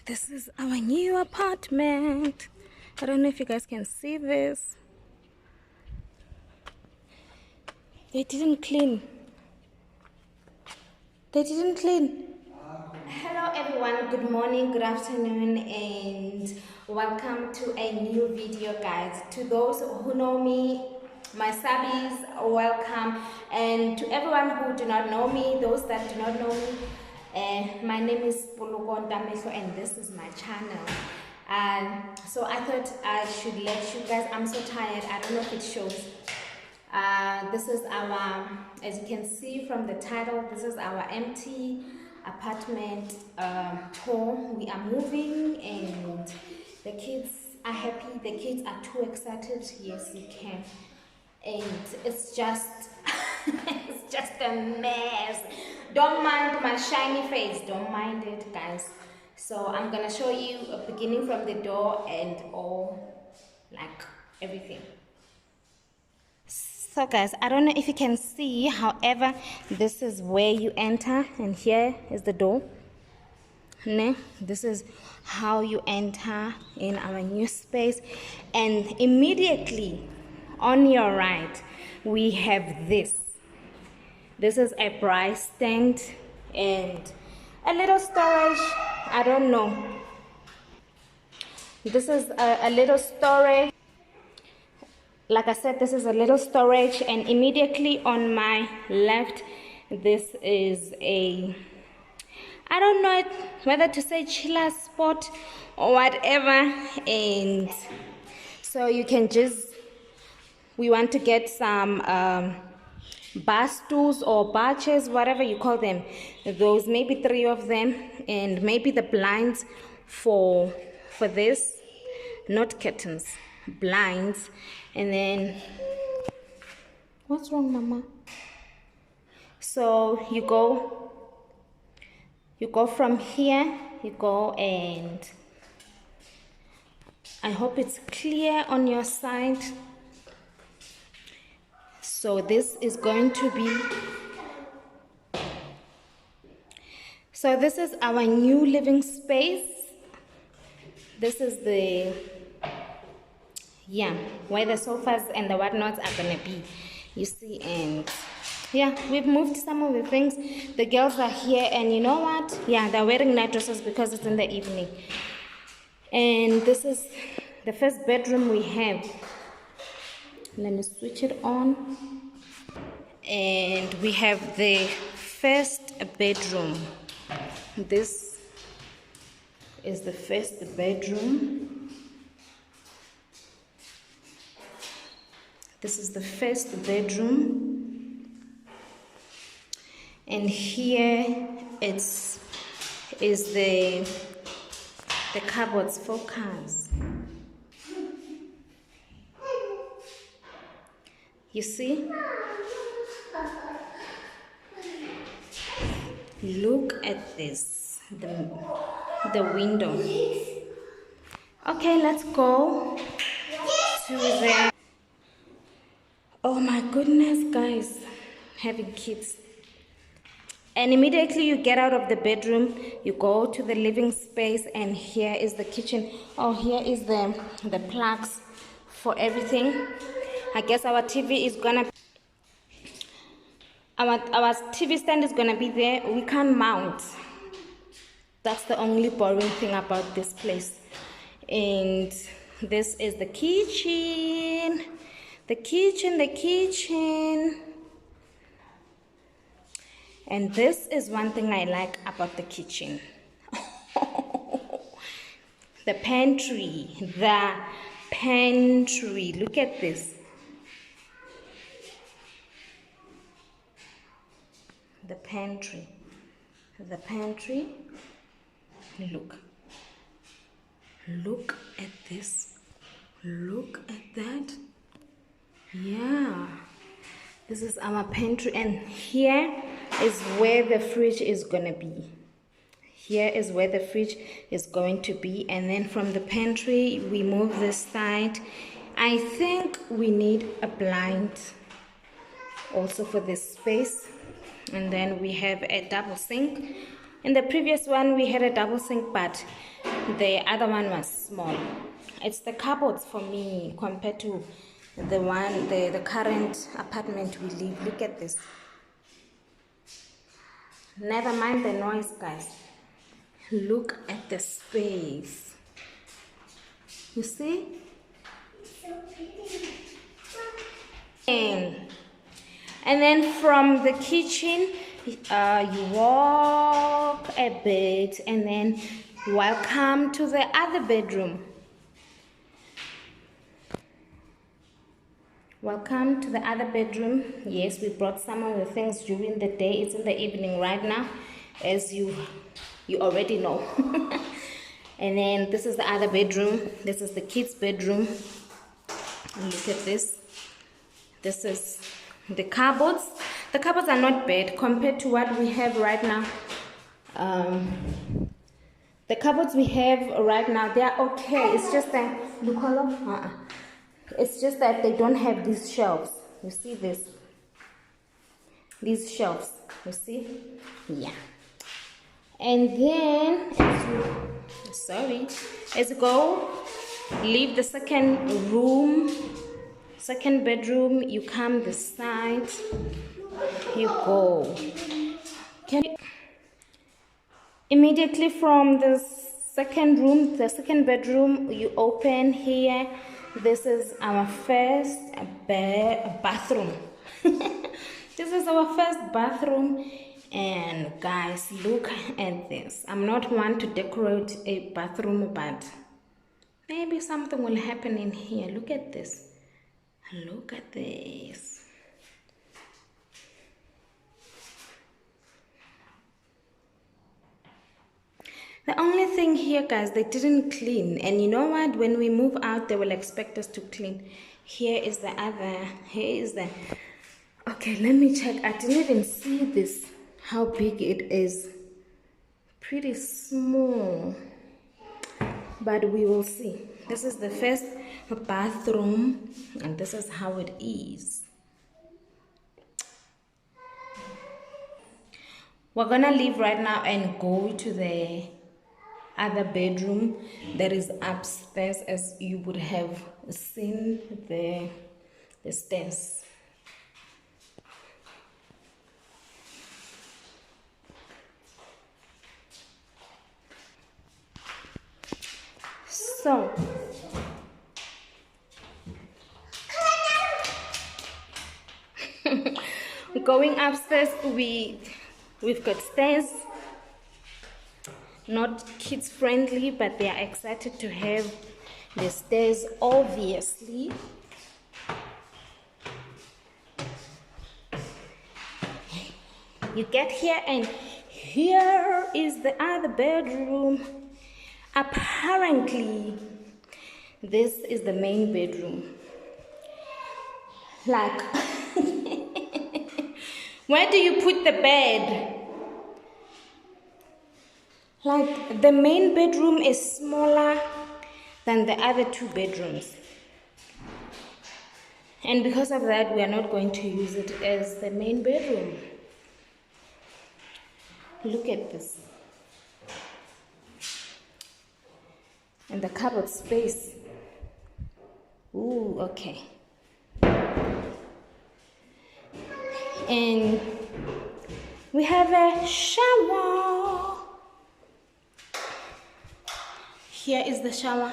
This is our new apartment. I don't know if you guys can see this. They didn't clean. They didn't clean. Hello everyone, good morning, good afternoon, and welcome to a new video, guys. To those who know me, my subbies, welcome, and to everyone who do not know me, those that do not know me, my name is Poloko Ntamehlo and this is my channel. So I thought I should let you guys, I'm so tired, I don't know if it shows. This is our, as you can see from the title, this is our empty apartment home. We are moving and the kids are happy, the kids are too excited. Yes, you can. And it's just it's just a mess. Don't mind my shiny face, don't mind it, guys. So I'm gonna show you beginning from the door and all, like everything. So guys, I don't know if you can see, however, this is where you enter and here is the door. This is how you enter in our new space, and immediately on your right we have this. This is a braai stand and a little storage. I don't know. This is a little storage. Like I said, this is a little storage, and immediately on my left, this is a, I don't know whether to say chiller spot or whatever. And so you can just, we want to get some bar stools or bar chairs, whatever you call them, those, maybe 3 of them, and maybe the blinds for this, not curtains, blinds. And then, what's wrong, mama? So you go from here, you go, and I hope it's clear on your side. So this is going to be, so this is our new living space. This is the, yeah, where the sofas and the whatnots are gonna be, you see. And yeah, we've moved some of the things. The girls are here, and you know what, yeah, they're wearing night dresses because it's in the evening. And this is the first bedroom we have. Let me switch it on. And we have the first bedroom. This is the first bedroom. This is the first bedroom, and here is the cupboards for cars. You see? Look at this, the window. Okay, let's go to the, oh my goodness, guys, having kids. And immediately you get out of the bedroom, you go to the living space, and here is the kitchen. Oh, here is the plugs for everything. I guess our TV is gonna, our TV stand is gonna be there. We can't mount. That's the only boring thing about this place. And this is the kitchen. The kitchen. And this is one thing I like about the kitchen. The pantry. Look at this. The pantry. Look at this. Look at that. Yeah, this is our pantry, and here is where the fridge is gonna be. And then from the pantry we move this side. I think we need a blind also for this space. And then we have a double sink In the previous one, we had a double sink, but the other one was small. It's the cupboards for me compared to the current apartment we live. Look at this. Never mind the noise, guys. Look at the space. You see? So pretty. And then from the kitchen, you walk a bit and then welcome to the other bedroom. Welcome to the other bedroom. Yes, we brought some of the things during the day. It's in the evening right now, as you already know. And then this is the other bedroom. This is the kids' bedroom. Look at this. This is the cupboards. The cupboards are not bad compared to what we have right now. The cupboards we have right now, they are okay. It's just that it's just that they don't have these shelves. You see this? These shelves. You see? Yeah. And then as you go, leave the second bedroom, you come this side, you go. Immediately from the second bedroom, you open here. This is our first bathroom. This is our first bathroom. And guys, look at this. I'm not one to decorate a bathroom, but maybe something will happen in here. Look at this. Look at this. The only thing here, guys, they didn't clean. And you know what? When we move out, they will expect us to clean. Here is the okay, let me check. I didn't even see this, how big it is. Pretty small, but we will see. This is the first bathroom, and this is how it is. We're gonna leave right now and go to the other bedroom that is upstairs, as you would have seen the stairs. So going upstairs, we've got stairs. Not kids friendly, but they are excited to have the stairs, obviously. You get here, and here is the other bedroom. Apparently, this is the main bedroom. Like, where do you put the bed? Like, the main bedroom is smaller than the other two bedrooms. And because of that, we are not going to use it as the main bedroom. Look at this. And the cupboard space. Ooh, okay. And we have a shower. Here is the shower.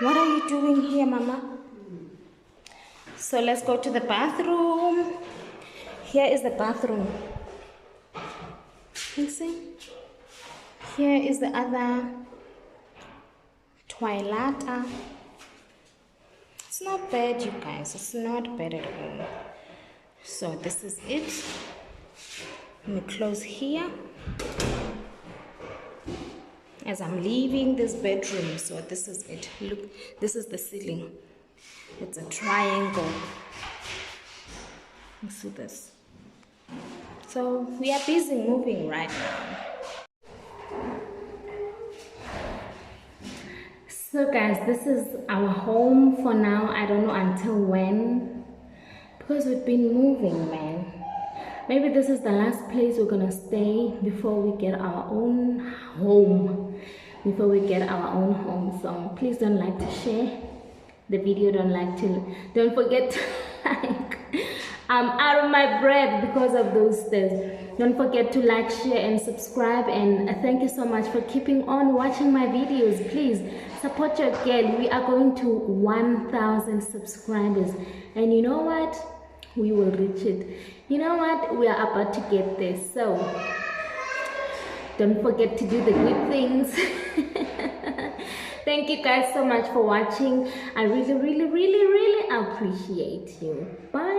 What are you doing here, Mama? So let's go to the bathroom. Here is the bathroom. You see? Here is the other toilet. It's not bad, you guys. It's not bad at all. So this is it. Let me close here as I'm leaving this bedroom. So this is it. Look, this is the ceiling. It's a triangle. You see this? So we are busy moving right now. So guys, this is our home for now. I don't know until when, because we've been moving, man. Maybe this is the last place we're gonna stay before we get our own home. So please don't like to share the video, don't forget to like. I'm out of my breath because of those steps. Don't forget to like, share and subscribe, and thank you so much for keeping on watching my videos. Please support your girl. We are going to 1,000 subscribers, and you know what, we will reach it. You know what, we are about to get there. So don't forget to do the good things. Thank you guys so much for watching. I really appreciate you. Bye.